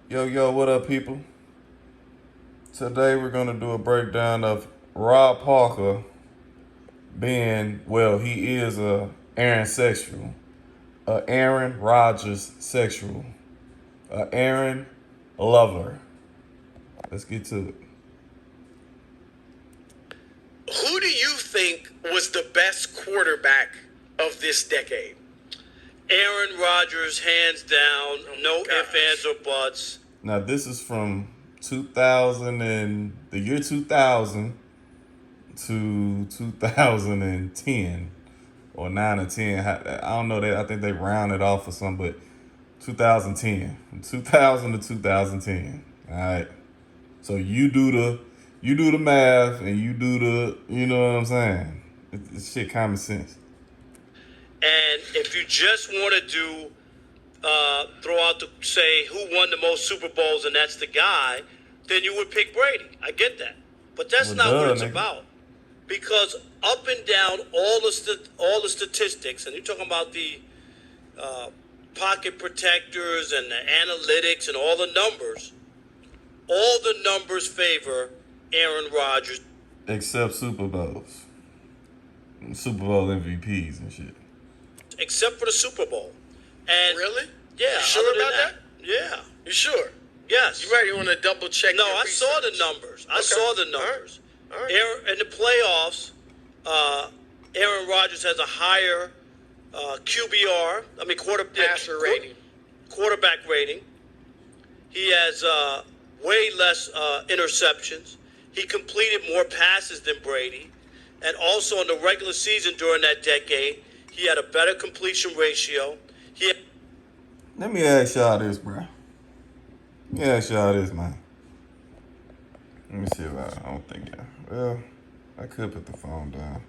Yo, what up, people? Today we're going to do a breakdown of Rob Parker being, well, he is a Aaron sexual, a Aaron Rodgers sexual, a Aaron lover. Let's get to it. Who do you think was the best quarterback of this decade? Aaron Rodgers, hands down, no ifs, ands, or buts. Now, this is from 2000 and the year 2000 to 2010 or 9 or 10. I don't know that. I think they rounded off or something, but 2010, from 2000 to 2010. All right. So you do the math and you do the, you know what I'm saying? It's shit common sense. And if you just want to do, throw out the, say, who won the most Super Bowls and that's the guy, then you would pick Brady. I get that. But that's not what it's about. Because up and down all the statistics, and you're talking about the pocket protectors and the analytics and all the numbers favor Aaron Rodgers. Except Super Bowls. Super Bowl MVPs and shit. Except for the Super Bowl. And really? Yeah. You sure about that? Yeah. You sure? Yes. You ready? You want to double check? No, I saw the numbers. I saw the numbers. All right. In the playoffs, Aaron Rodgers has a higher QBR. I mean, quarterback rating. He has way less interceptions. He completed more passes than Brady. And also in the regular season during that decade, he had a better completion ratio. Let me ask y'all this, bro. Man. Let me see if I don't think y'all. Well, I could put the phone down.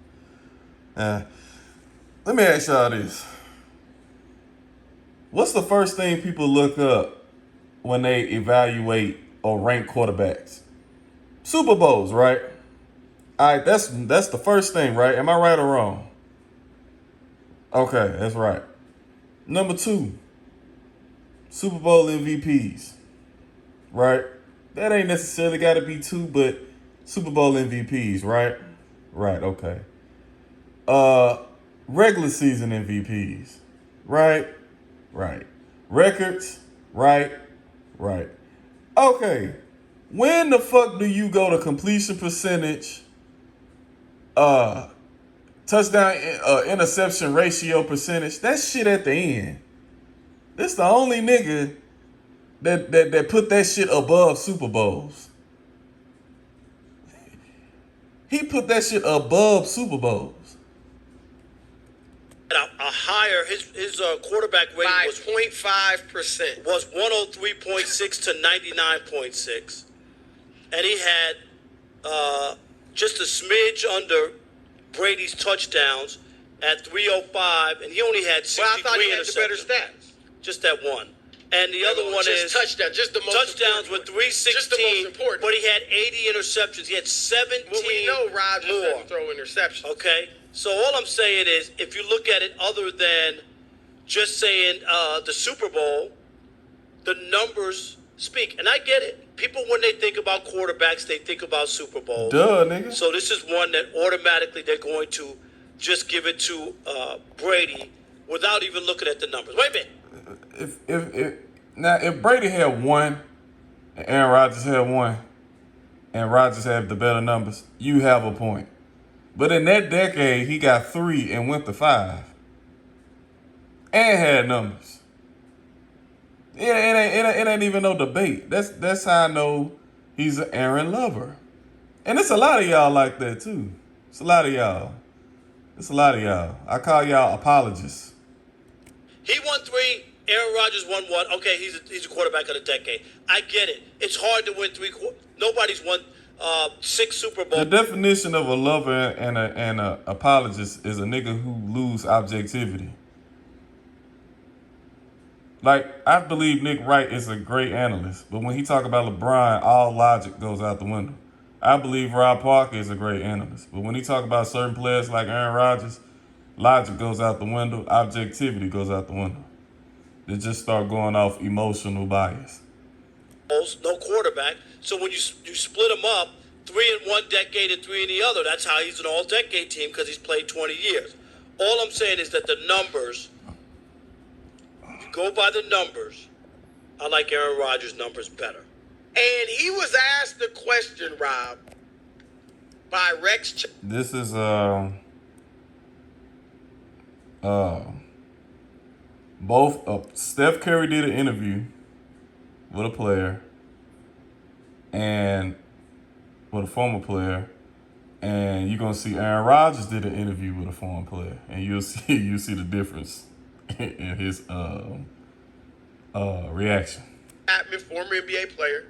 Let me ask y'all this. What's the first thing people look up when they evaluate or rank quarterbacks? Super Bowls, right? All right, that's the first thing, right? Am I right or wrong? Okay, that's right. Number 2, Super Bowl MVPs, right? That ain't necessarily got to be 2, but Super Bowl MVPs, right? Right, okay. Regular season MVPs, right? Right. Records, right? Right. Okay. When the fuck do you go to completion percentage, touchdown interception ratio percentage? That shit at the end. This the only nigga that put that shit above Super Bowls. He put that shit above Super Bowls. A higher, his quarterback rating by was 0.5%. Was 103.6 to 99.6, and he had just a smidge under Brady's touchdowns at 305, and he only had 63 I thought he had the better stats. Just that one. And the other one is touchdown, just the most touchdowns with 316. Just the most important. But he had 80 interceptions. He had 17 well, we know Rodgers more. doesn't throw interceptions. Okay, so all I'm saying is, if you look at it other than just saying the Super Bowl, the numbers speak. And I get it. People, when they think about quarterbacks, they think about Super Bowl. Duh, nigga. So this is one that automatically they're going to just give it to Brady without even looking at the numbers. Wait a minute. If Brady had 1 and Aaron Rodgers had 1 and Rodgers had the better numbers, you have a point. But in that decade, he got 3 and went to 5 and had numbers. It ain't even no debate. That's how I know he's an Aaron lover. And it's a lot of y'all like that too. It's a lot of y'all. I call y'all apologists. He won 3. Aaron Rodgers won 1. Okay, he's a quarterback of the decade. I get it. It's hard to win 3. Nobody's won 6 Super Bowls. The definition of a lover and a apologist is a nigga who lose objectivity. Like, I believe Nick Wright is a great analyst, but when he talk about LeBron, all logic goes out the window. I believe Rob Parker is a great analyst, but when he talk about certain players like Aaron Rodgers, logic goes out the window, objectivity goes out the window. They just start going off emotional bias. no quarterback. So when you split them up, 3 in one decade and 3 in the other, that's how he's an all-decade team because he's played 20 years. All I'm saying is that the numbers, if you go by the numbers, I like Aaron Rodgers' numbers better. And he was asked the question, Rob, by Rex. This is both Steph Curry did an interview with a player and with a former player, and you're gonna see Aaron Rodgers did an interview with a former player, and you'll see the difference in his reaction. Former NBA player,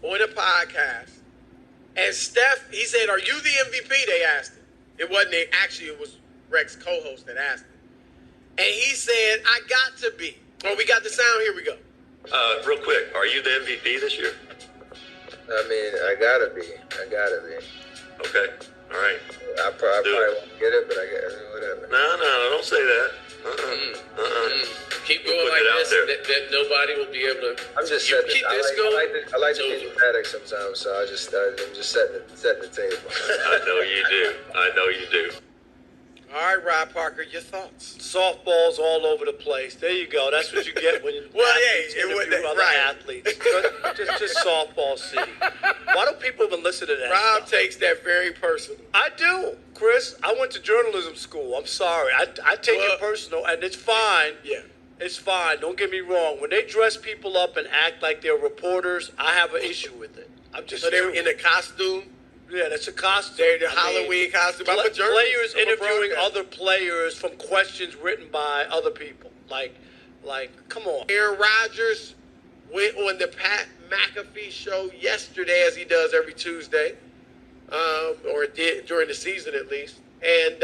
on a podcast, and Steph, he said, "Are you the MVP?" They asked him. It wasn't. Actually, it was Rex co-host that asked him, and he said, "I got to be." Oh, we got the sound. Here we go. Real quick, are you the MVP this year? I mean, I gotta be. Okay, all right. I probably won't get it, but I get whatever. No, don't say that. Keep We'll going put like it out this, there. that nobody will be able to. I'm just You setting. keep I this like, going. I like to it's be over. dramatic sometimes, so I'm just setting the table. I know you do. All right, Rob Parker, your thoughts? Softballs all over the place. There you go. That's what you get when Well, athletes yeah, it interview wasn't- other right. athletes. Just softball city. Why don't people even listen to that Rob stuff? takes that very personal. I do, Chris. I went to journalism school. I'm sorry. I take Well, it personal, and it's fine. Yeah. It's fine. Don't get me wrong. When they dress people up and act like they're reporters, I have an issue with it. I'm just So they were in a costume. yeah, that's a costume. They're the I mean, Halloween costume. I'm a journalist. players I'm a interviewing broadcaster. other players from questions written by other people. Like, come on. Aaron Rodgers went on the Pat McAfee show yesterday, as he does every Tuesday, or did during the season at least, and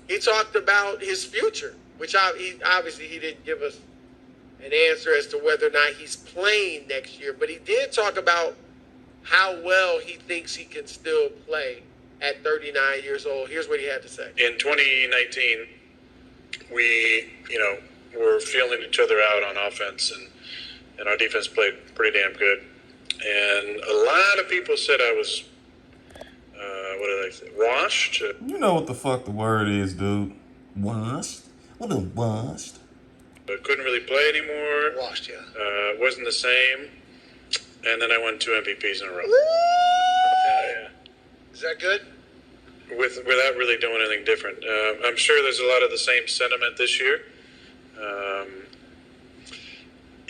he talked about his future, which obviously he didn't give us an answer as to whether or not he's playing next year, but he did talk about how well he thinks he can still play at 39 years old. Here's what he had to say. In 2019, we, were feeling each other out on offense, and our defense played pretty damn good. And a lot of people said I was, what did they say, washed. You know what the fuck the word is, dude? Washed? What a washed? Couldn't really play anymore. Washed, yeah. Wasn't the same. And then I won 2 MVPs in a row. Yeah. Is that good? Without really doing anything different. I'm sure there's a lot of the same sentiment this year.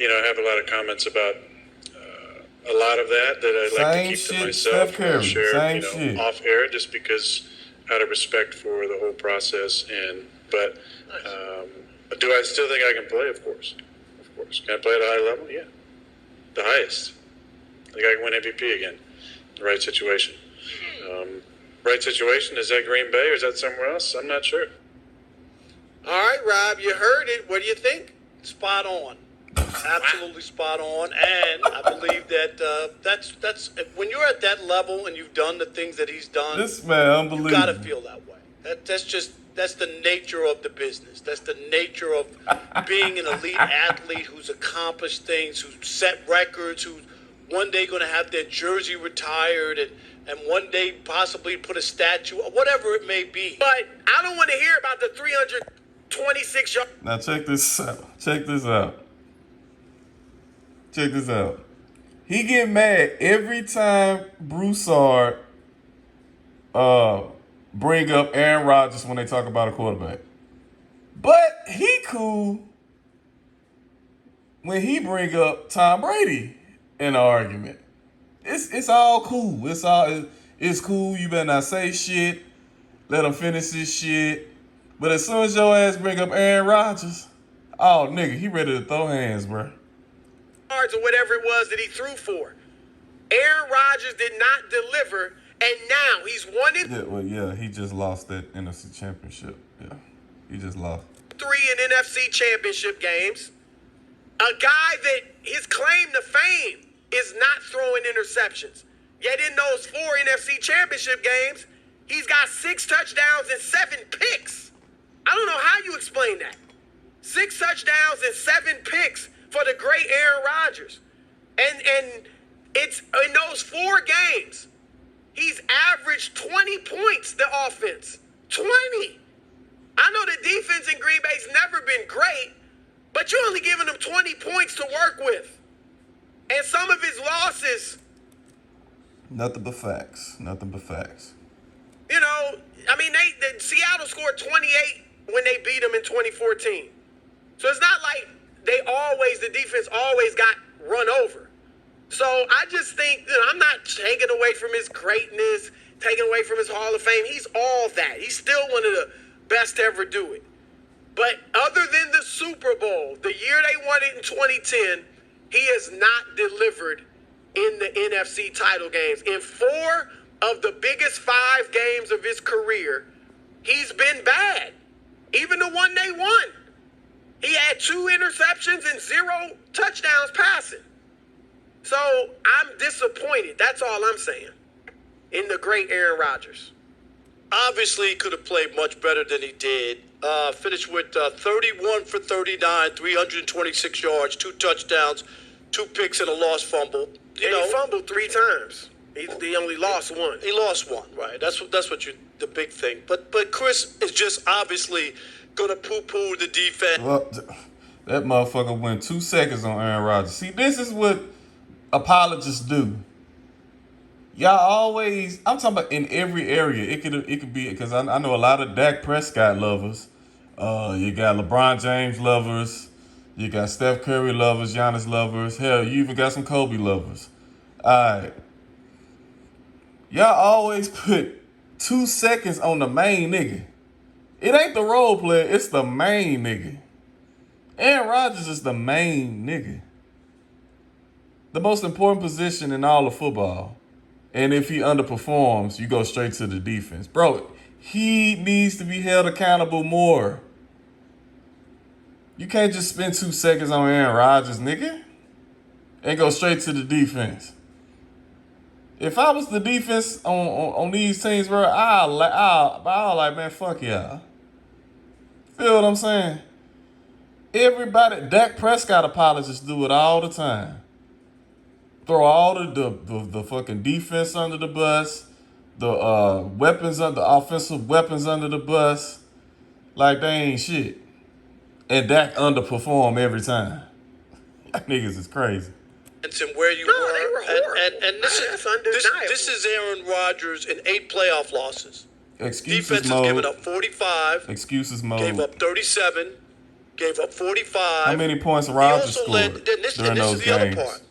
I have a lot of comments about a lot of that I'd like Same to keep to shit, myself. Steph Curry. Share, Same shit. off air, just because out of respect for the whole process. But do I still think I can play? Of course. Can I play at a high level? Yeah, the highest. I think I can win MVP again. The right situation. Right situation, is that Green Bay or is that somewhere else? I'm not sure. All right, Rob, you heard it. What do you think? Spot on. Absolutely spot on. And I believe that that's when you're at that level and you've done the things that he's done, This man, unbelievable. you gotta feel that way. That's the nature of the business. That's the nature of being an elite athlete who's accomplished things, who's set records, who's one day going to have their jersey retired and one day possibly put a statue, whatever it may be. But I don't want to hear about the 326 yard. Now check this out. Check this out. He get mad every time Broussard bring up Aaron Rodgers when they talk about a quarterback. But he cool when he bring up Tom Brady in the argument. It's all cool. It's cool. You better not say shit. Let him finish his shit. But as soon as your ass bring up Aaron Rodgers, oh nigga, he ready to throw hands, bro. Yards or whatever it was that he threw for. Aaron Rodgers did not deliver, and now he's 1-3 Yeah, he just lost that NFC Championship. Yeah, he just lost. in NFC Championship games. A guy that his claim to fame is not throwing interceptions. Yet in those 4 NFC Championship games, he's got 6 touchdowns and 7 picks. I don't know how you explain that. 6 touchdowns and 7 picks for the great Aaron Rodgers. And it's in those 4 games, he's averaged 20 points, the offense. 20. I know the defense in Green Bay's never been great, but you're only giving them 20 points to work with. And some of his losses. Nothing but facts. Nothing but facts. You know, I mean, Seattle scored 28 when they beat them in 2014. So it's not like the defense always got run over. So I just think, I'm not taking away from his greatness, taking away from his Hall of Fame. He's all that. He's still one of the best to ever do it. But other than the Super Bowl, the year they won it in 2010, he has not delivered in the NFC title games. In 4 of the biggest 5 games of his career, he's been bad. Even the one they won. He had 2 interceptions and 0 touchdowns passing. So I'm disappointed. That's all I'm saying. In the great Aaron Rodgers. Obviously, he could have played much better than he did. Finished with 31 for 39, 326 yards, 2 touchdowns, 2 picks, and a lost fumble. He fumbled 3 times. He only lost 1. He lost 1, right? That's what the big thing. But Chris is just obviously gonna poo-poo the defense. Well, that motherfucker went 2 seconds on Aaron Rodgers. See, this is what apologists do. Y'all always, I'm talking about in every area. It could be, because I know a lot of Dak Prescott lovers. You got LeBron James lovers. You got Steph Curry lovers, Giannis lovers. Hell, you even got some Kobe lovers. All right. Y'all always put 2 seconds on the main nigga. It ain't the role player, it's the main nigga. Aaron Rodgers is the main nigga. The most important position in all of football. And if he underperforms, you go straight to the defense. Bro, he needs to be held accountable more. You can't just spend 2 seconds on Aaron Rodgers, nigga, and go straight to the defense. If I was the defense on these teams, bro, I'll like, man, fuck y'all. Feel what I'm saying? Everybody, Dak Prescott apologists do it all the time. Throw all the fucking defense under the bus, the offensive weapons under the bus, like they ain't shit. And Dak underperform every time. That niggas is crazy. And where you They were horrible. and this is Aaron Rodgers in 8 playoff losses. Excuses Defense mode. has given up 45. Excuses mode. Gave up 37. Gave up 45. How many points He Rodgers also scored led. This during is those the games? other part.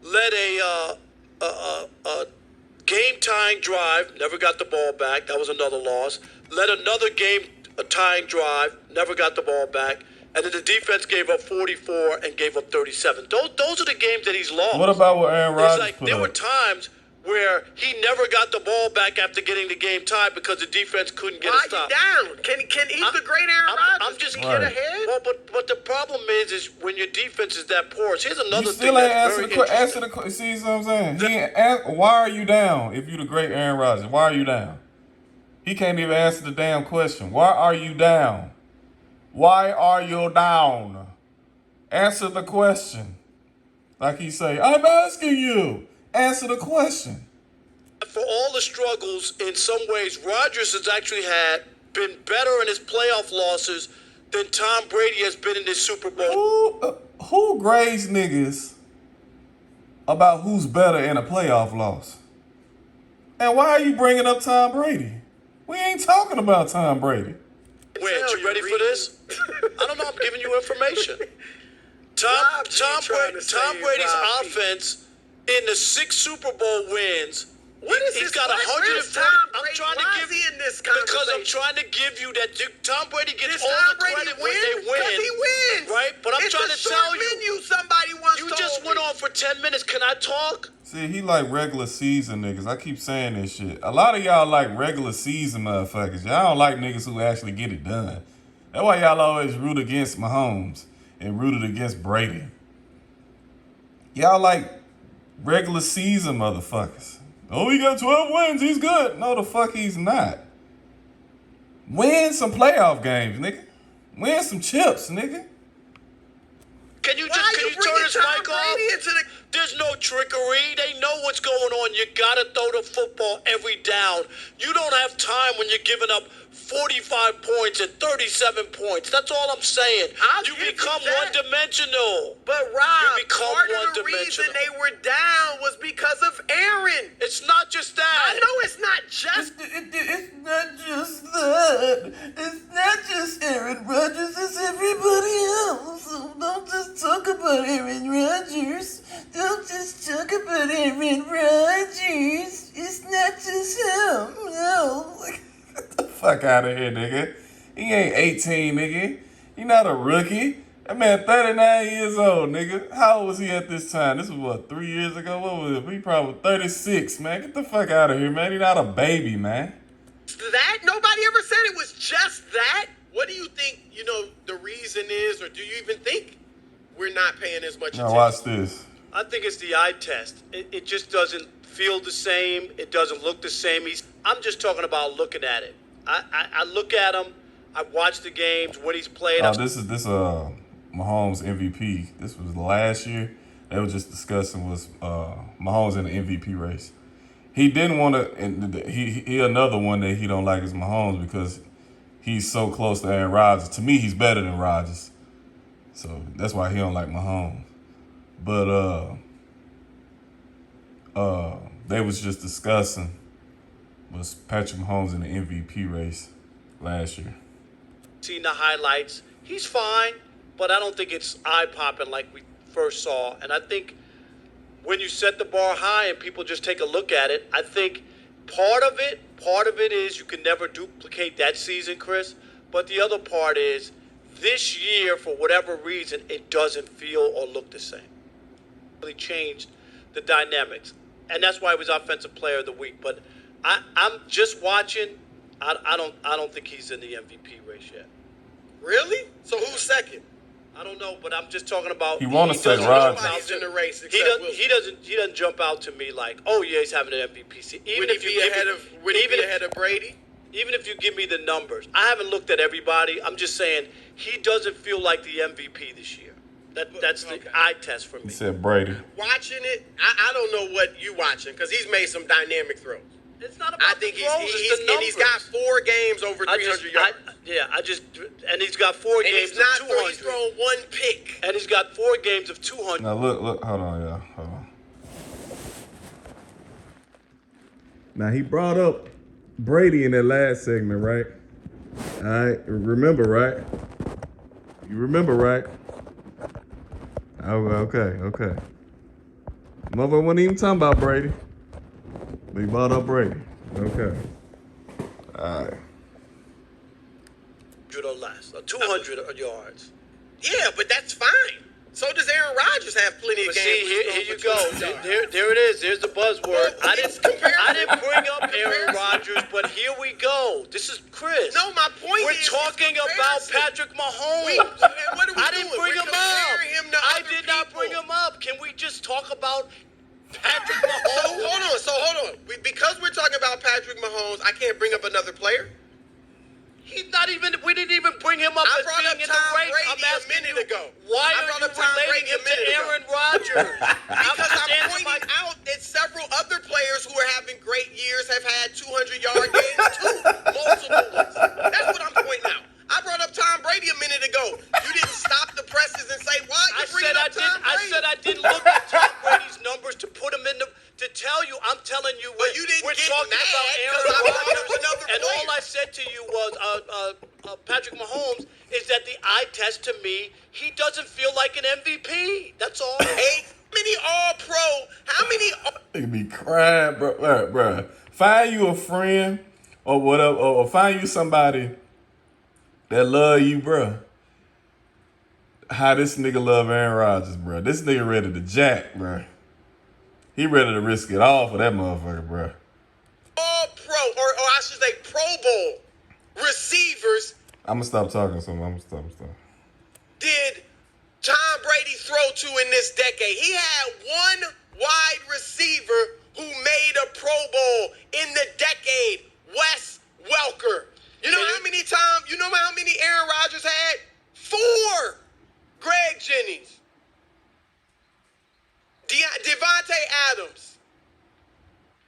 Led a game-tying drive. Never got the ball back. That was another loss. Led another game-tying drive. Never got the ball back. And then the defense gave up 44 and gave up 37. Those are the games that he's lost. What about what Aaron Rodgers put There up? were times where he never got the ball back after getting the game tied because the defense couldn't get a stop. Why you down? Can he's the great Aaron Rodgers? I'm just Can he get Right. ahead? Well, but the problem is when your defense is that porous. Here's another You thing still ain't that's very answer interesting. see what I'm saying? He ain't why are you down if you the great Aaron Rodgers? Why are you down? He can't even answer the damn question. Why are you down? Why are you down? Answer the question. Like he say, I'm asking you. Answer the question. For all the struggles, in some ways, Rodgers has actually been better in his playoff losses than Tom Brady has been in his Super Bowl. Who grades niggas about who's better in a playoff loss? And why are you bringing up Tom Brady? We ain't talking about Tom Brady. Wait, you ready for this? I don't know. I'm giving you information. Rob G Tom trying to save Brady's Rob G. offense in the 6 Super Bowl wins. What is He's this? got Where's 140. Tom I'm Brady? trying to Why give is he in this because I'm conversation? trying to give you that Tom Brady gets Does all Tom the Brady credit when win? they win. Because he wins. Right? But I'm It's trying a to short tell you. menu, somebody once You told just me. went on for 10 minutes. Can I talk? See, he like regular season niggas. I keep saying this shit. A lot of y'all like regular season motherfuckers. Y'all don't like niggas who actually get it done. That's why y'all always root against Mahomes and rooted against Brady. Y'all like regular season motherfuckers. Oh, he got 12 wins. He's good. No, the fuck he's not. Win some playoff games, nigga. Win some chips, nigga. Can you Why turn you his bringing Tom mic off? Brady into the there's no trickery. They know what's going on. You got to throw the football every down. You don't have time when you're giving up 45 points and 37 points. That's all I'm saying. You become one-dimensional. But Rob, You become part of the reason one-dimensional. they were down was because of Aaron. It's not just that. I know it's not just. It's not just that. It's not just Aaron Rodgers. It's everybody else. So don't just talk about Aaron Rodgers. Don't just talk about Aaron Rodgers. It's not just him. No. Get the fuck out of here, nigga. He ain't 18, nigga. He not a rookie. That man 39 years old, nigga. How old was he at this time? This was what, 3 years ago? What was it? He probably 36, man. Get the fuck out of here, man. He not a baby, man. That? Nobody ever said it was just that. What do you think, the reason is, or do you even think we're not paying as much Now attention? watch this. I think it's the eye test. It just doesn't feel the same. It doesn't look the same. I'm just talking about looking at it. I look at him. I watch the games when he's played. This Mahomes MVP. This was last year. They were just discussing was Mahomes in the MVP race. He didn't want to. And he another one that he don't like is Mahomes because he's so close to Aaron Rodgers. To me, he's better than Rodgers. So that's why he don't like Mahomes. But they was just discussing was Patrick Mahomes in the MVP race last year. Seen the highlights. He's fine, but I don't think it's eye-popping like we first saw. And I think when you set the bar high and people just take a look at it, I think part of it is you can never duplicate that season, Chris. But the other part is this year, for whatever reason, it doesn't feel or look the same. Really changed the dynamics. And that's why he was Offensive Player of the Week. But I'm just watching. I don't think he's in the MVP race yet. Really? So who's second? I don't know, but I'm just talking about. He wanna say doesn't Rodgers. jump out Nobody's in to- the race He except doesn't. Wilson. He doesn't jump out to me like, oh yeah, he's having an MVP season. Would he be ahead of Brady? Even if you give me the numbers, I haven't looked at everybody. I'm just saying he doesn't feel like the MVP this year. That's the Okay. eye test for He me. said Brady. Watching it, I don't know what you watching because he's made some dynamic throws. It's not about I think the throws, it's the he's got numbers. 4 games over 300 yards. And he's got 4 And games he's not of thrown, he's 200. thrown 1 pick. And he's got 4 games of 200. Now look, hold on, y'all. Hold on. Now he brought up Brady in that last segment, right? All right, remember, right? You remember, right? Oh, okay. Mother wasn't even talking about Brady. But he brought up Brady. Okay. All right. 100 or less, or 200 yards. Yeah, but that's fine. So does Aaron Rodgers have plenty of But games. see, where here he's you thrown go. for 200 yards. There it is. There's the buzzword. Well, I it's comparison. didn't bring up Aaron Comparison. Rodgers, but here we go. This is Chris. No, my point We're is talking it's about comparison. Patrick Mahomes. And what are we I didn't doing? bring We're him up. comparing him to I other did not people. bring him up. Can we just talk about Patrick So Mahomes? hold on. Because we're talking about Patrick Mahomes, I can't bring up another player. He's not even. We didn't even bring him up I as brought being up in Tom the race. Brady I'm a asking minute you, ago. why I are brought you up Tom relating Brady a him to minute ago. Aaron Rodgers? Because I'm answering pointing out that several other players who are having great years have had 200-yard games too. Multiple ones. That's what I'm pointing out. I brought up Tom Brady a minute ago. You didn't stop the presses and say, why are you bringing up Tom Brady? I said I didn't look at Tom Brady's numbers to put him in to tell you. I'm telling you, But you didn't we're get talking mad about 'cause Aaron I brought up Rodgers, another and all player. I said to you was Patrick Mahomes is that the eye test to me, he doesn't feel like an MVP. That's all. How many All-Pro? How many? They be crying, bro. Find you a friend or whatever, or find you somebody that love you, bro. How this nigga love Aaron Rodgers, bro. This nigga ready to jack, bro. He ready to risk it all for that motherfucker, bro. All-Pro, or I should say Pro Bowl receivers I'm gonna stop talking, so I'm gonna stop. did Tom Brady throw to in this decade? He had one wide receiver who made a Pro Bowl in the decade, Wes Welker. You know how many times? You know how many Aaron Rodgers had? 4. Greg Jennings. Devontae Adams,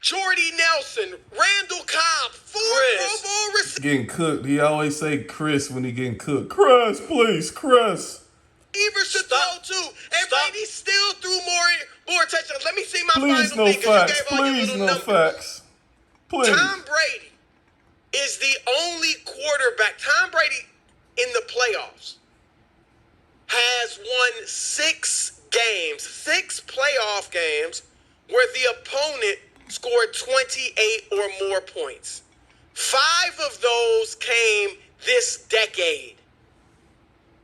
Jordy Nelson, Randall Cobb, 4 Chris. Pro Bowl receivers. Getting cooked. He always say Chris when he getting cooked. Chris, please, Chris. To Stop. throw to, and Stop. Brady still threw more touchdowns. Let me see my Please final no thing, 'cause you facts. gave all your Please little no numbers. facts. Please. Tom Brady is the only quarterback. Tom Brady in the playoffs has won 6 playoff games, where the opponent scored 28 or more points. 5 of those came this decade.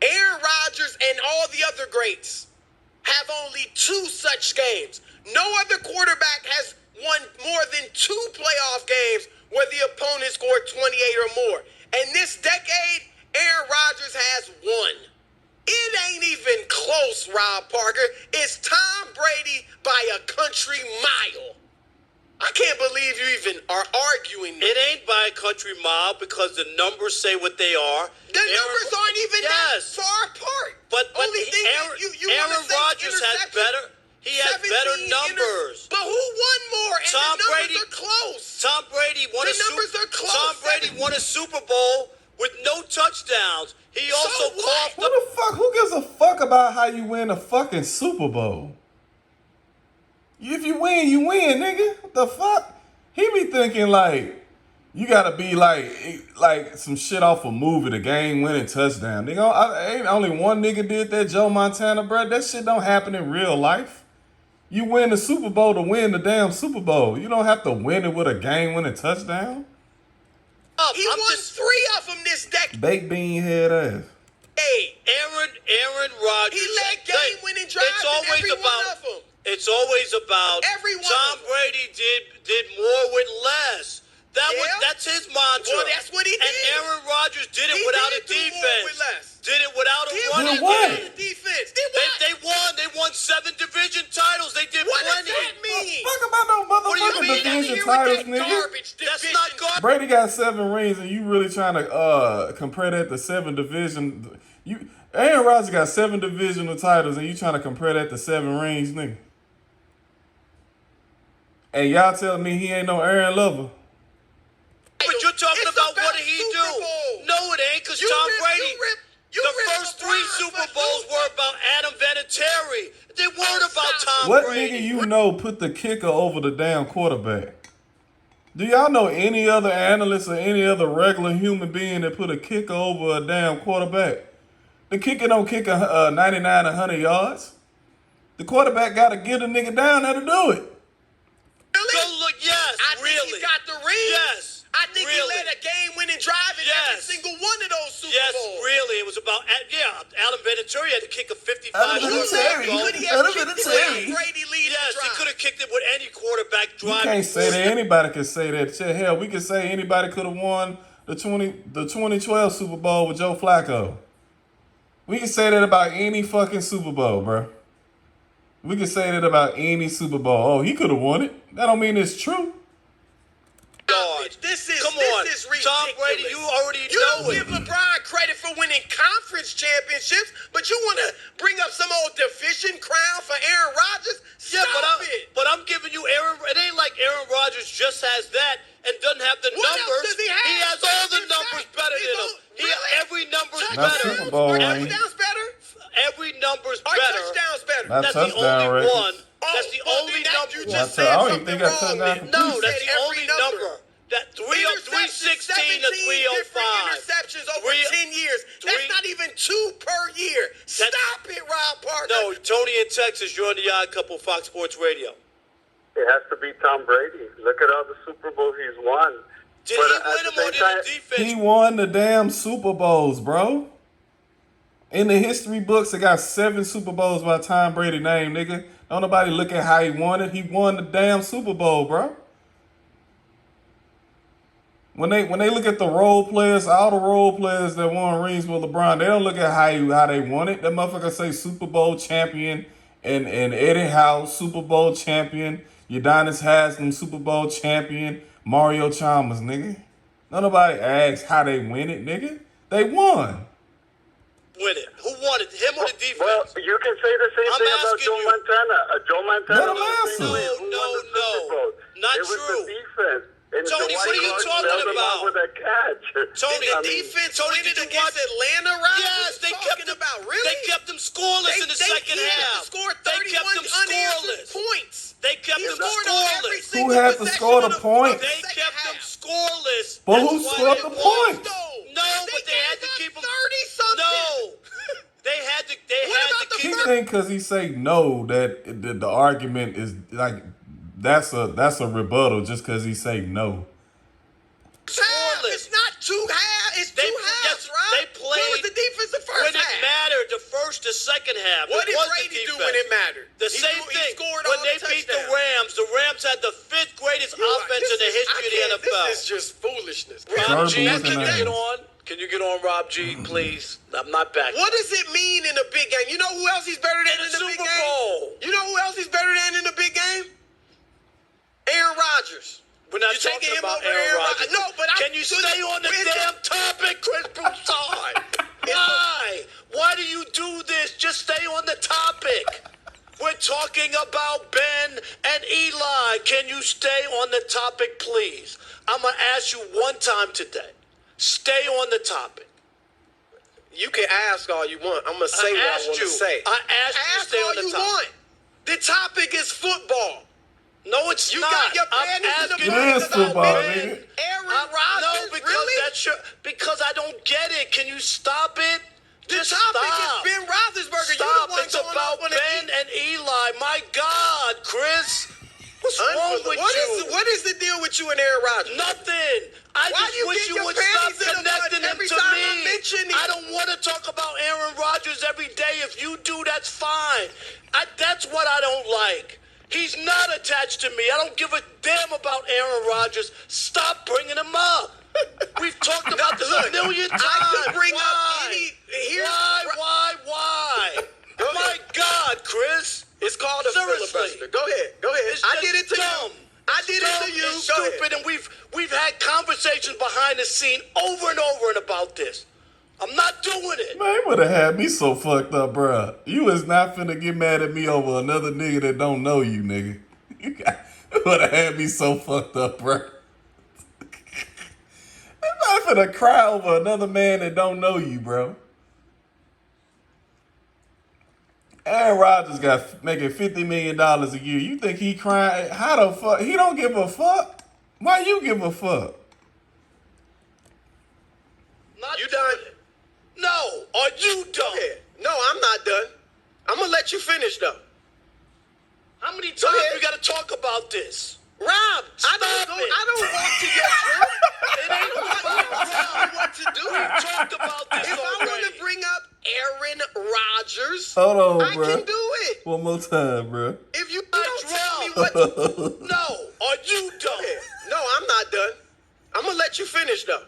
Aaron Rodgers and all the other greats have only 2 such games. No other quarterback has won more than 2 playoff games where the opponent scored 28 or more. And this decade, Aaron Rodgers has 1. It ain't even close, Rob Parker. It's Tom Brady by a country mile. I can't believe you even are arguing It this. ain't by a country mile because the numbers say what they are. The numbers aren't even that far apart. But Only thing Aaron, you Aaron wanna say Rodgers has interceptions, better. He has better 17 numbers. But who won more? And Tom the numbers Brady- are close. Tom Brady won The a Super. numbers are close. Tom Brady won a Super Bowl with no touchdowns. He also what? coughed What up. the fuck? Who gives a fuck about how you win a fucking Super Bowl? If you win, nigga. What the fuck? He be thinking like you gotta be like some shit off a movie, the game-winning touchdown. Nigga, ain't only one nigga did that, Joe Montana, bro. That shit don't happen in real life. You win the Super Bowl to win the damn Super Bowl. You don't have to win it with a game-winning touchdown. He won 3 of them this decade. Baked bean head ass. Aaron Rodgers. He led game-winning drives in every one of them. It's always about Every one Tom of them. Brady did more with less. Yeah. That's his mantra. Well, that's what he And did. Aaron Rodgers did it He without did a do more defense. with less. Did it without a He running what? game. the defense. Did what? They won. They won 7 division titles. They did What does plenty. that mean? Fuck about no What do you motherfucking mean? division Here with titles, that nigga. garbage That's division. not garbage. Brady got 7 rings, and you really trying to compare that to 7 division? Aaron Rodgers got 7 divisional titles, and you trying to compare that to 7 rings, nigga? And y'all telling me he ain't no Aaron Lover? But you're talking It's about about what did he Super do? Bowl. No, it ain't, because You Tom rip- Brady. you rip- you the rip first LeBron 3 for Super Bowls Super. were about Adam Vinatieri. They weren't about Tom What Brady. nigga you know put the kicker over the damn quarterback? Do y'all know any other analyst or any other regular human being that put a kicker over a damn quarterback? The kicker don't kick 99, 100 yards. The quarterback got to get a nigga down there to do it. Really? Go look, yes, I think really. he got the rings. Yes, I think really. he led a game-winning drive in every Yes. single one of those Super Yes, Bowls. really. It was about, Adam Vinatieri had to kick a 55 Adam yard Vinatieri. field goal. Could he have Adam kicked it Vinatieri. with Brady leading Yes, he drive? could have kicked it with any quarterback You driving. can't say that. Anybody can say that. Shit, hell, we can say anybody could have won the 2012 Super Bowl with Joe Flacco. We can say that about any fucking Super Bowl, bro. We can say that about any Super Bowl. Oh, he could have won it. That don't mean it's true. yards. This is Come on, ridiculous. Tom Brady, you already You know don't it. give LeBron credit for winning conference championships, but you want to bring up some old division crown for Aaron Rodgers? Yeah, Stop it. but I'm giving you Aaron. It ain't like Aaron Rodgers just has that and doesn't have the What else numbers. does he have? has all the He's numbers back. better He's than him. on- really? Every number's Not better. Super Bowl Are ring. touchdowns better? Every number's Are better. touchdowns better? Not That's the touchdown only records. one. That's the well, only then number. You Well, just I said don't even something think I wrong touchdowns then. for No, You that's said the every only number. That 316 to 305. interceptions over 10 years. That's three- not even 2 per year. Stop it, Rob Parker. No, Tony in Texas, you're on the Odd Couple, Fox Sports Radio. It has to be Tom Brady. Look at all the Super Bowls he's won. Did But he at win the them same or did time- the defense? He won the damn Super Bowls, bro. In the history books, it got 7 Super Bowls by Tom Brady name, nigga. Don't nobody look at how he won it. He won the damn Super Bowl, bro. When they look at the role players, all the role players that won rings with LeBron, they don't look at how they won it. That motherfucker say Super Bowl champion and Eddie Howe, Super Bowl champion, Udonis Haslam, Super Bowl champion, Mario Chalmers, nigga. Don't nobody asks how they win it, nigga. They won. win it? Who won it? Him or the defense? Well, you can say the same I'm thing about asking Joe you. Montana. Joe Montana. Let him was the answer. same way. Who won the Super Bowl? Not it was true. the defense. And Tony, the what are you White Sox talking bailed them about? out with that catch. Tony, The defense win it against Atlanta, right? Yes, they kept them. Really? They kept them scoreless in the second half. Scored They 31 kept them unanswered scoreless. points. They kept He them scored on every scoreless. single Who had to possession score the of point? They second kept them half. scoreless. But That's who why scored they the won. point? No, but they had to keep them 30-something. No, they had to. They What had about to the He keep them. think because he say no that the argument is like that's a rebuttal just because he say no. Scoreless. It's not two halves. It's two halves, yes, right? they played Where was the defense the when first it half? mattered. The first, the second half. What it did was Brady the do defense. when it mattered? The He same he thing. scored When all they the beat the touchdowns. Rams had the 5th greatest You're right. offense in the history of the NFL. This is just foolishness. Rob G, Verbal can you looking get ass. on? Can you get on, Rob G, please? I'm not back. What does it mean in a big game? You know who else he's better than In in the the big Super game? Bowl. You know who else he's better than in the big game? Aaron Rodgers. We're not You talking taking him about over Aaron Aaron Rodgers. Rodgers? No, but can you stay on the damn topic, Chris Broussard? Why? Why do you do this? Just stay on the topic. We're talking about Ben and Eli. Can you stay on the topic, please? I'm going to ask you one time today. Stay on the topic. You can ask all you want. I'm gonna say what I want to say. I asked you to Ask stay all on the you topic. want. The topic is football. No, it's You not. got your I'm panties in the asking It you is about football, Ben. nigga. Aaron No, Rodgers, because really? that's your. Because I don't get it. Can you stop it? The Just topic stop. is Ben Roethlisberger. Stop. You the one It's going about off on Ben and Eli. My God, Chris. What's wrong with you? What is the deal with you and Aaron Rodgers? Nothing. I Why just you wish get you your would stop panties in a bunch connecting him every to time me. I mention him? I don't want to talk about Aaron Rodgers every day. If you do, that's fine. That's what I don't like. He's not attached to me. I don't give a damn about Aaron Rodgers. Stop bringing him up. We've talked about this a million times. I could bring Why? up any. Why? Go My ahead. God, Chris. It's called a Seriously. filibuster. Go ahead. It's I just did it to dumb. you. I did Dumb it to you. and Go stupid, ahead. and we've had conversations behind the scene over and over and about this. I'm not doing it. Man, you would have had me so fucked up, bruh. You is not finna get mad at me over another nigga that don't know you, nigga. You would have had me so fucked up, bruh. I'm not finna cry over another man that don't know you, bro. Aaron Rodgers got making $50 million a year. You think he crying? How the fuck? He don't give a fuck? Why you give a fuck? Not You doing done? it. No, are you Go done? ahead. No, I'm not done. I'm gonna let you finish though. How many Go times ahead. we got to talk about this? Rob, Stop I don't walk to your drum. It ain't about You tell me what to do. We talked about this If I want already. to bring up Aaron Rodgers, Hold on, I bro. can do it. One more time, bro. If you don't tell me what to do. No, are you done? No, I'm not done. I'm gonna let you finish though.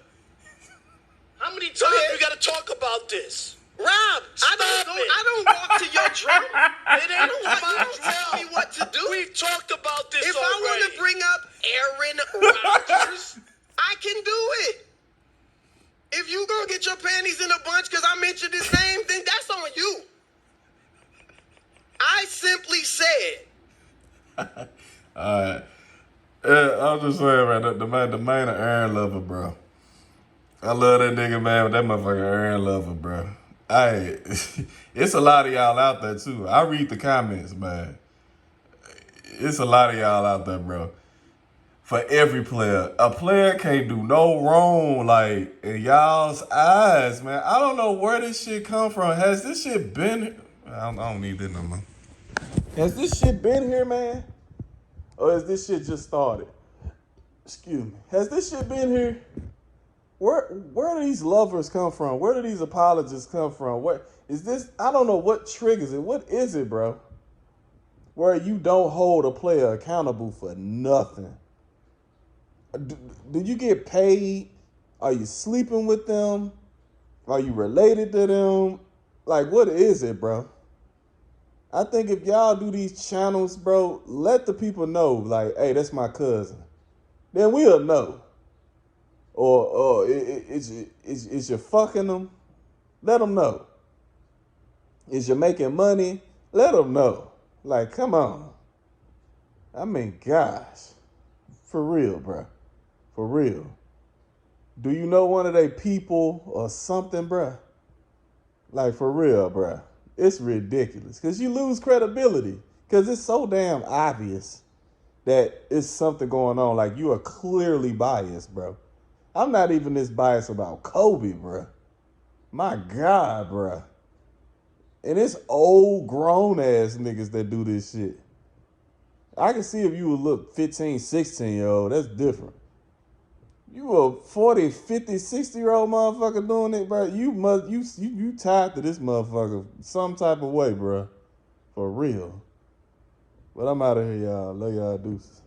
How many times ahead. we got to talk about this? Rob, I don't walk to your drum. It ain't You about don't tell me what to do. We've talked about this If I already. want to bring up Aaron Rodgers, I can do it. If you gonna get your panties in a bunch because I mentioned his name, then that's on you. I simply said, Alright. I'm just saying, man, the man of Aaron lover, bro. I love that nigga, man, but that motherfucker Aaron lover, bro. It's a lot of y'all out there, too. I read the comments, man. It's a lot of y'all out there, bro. For every player. A player can't do no wrong, like, in y'all's eyes, man. I don't know where this shit come from. Has this shit been... I don't need this no more. Has this shit been here, man? Or has this shit just started? Excuse me. Has this shit been here? Where do these lovers come from? Where do these apologists come from? What is this? I don't know what triggers it. What is it, bro? Where you don't hold a player accountable for nothing. Do you get paid? Are you sleeping with them? Are you related to them? Like, what is it, bro? I think if y'all do these channels, bro, let the people know, like, hey, that's my cousin. Then we'll know. Or is you fucking them? Let them know. Is you making money? Let them know. Like, come on. I mean, gosh. For real, bro. For real. Do you know one of they people or something, bro? Like, for real, bro. It's ridiculous. Because you lose credibility. Because it's so damn obvious that it's something going on. Like, you are clearly biased, bro. I'm not even this biased about Kobe, bro. My God, bro. And it's old, grown-ass niggas that do this shit. I can see if you would look 15, 16-year-old. That's different. You a 40, 50, 60-year-old motherfucker doing it, bro. You tied to this motherfucker some type of way, bro. For real. But I'm out of here, y'all. Love y'all deuces.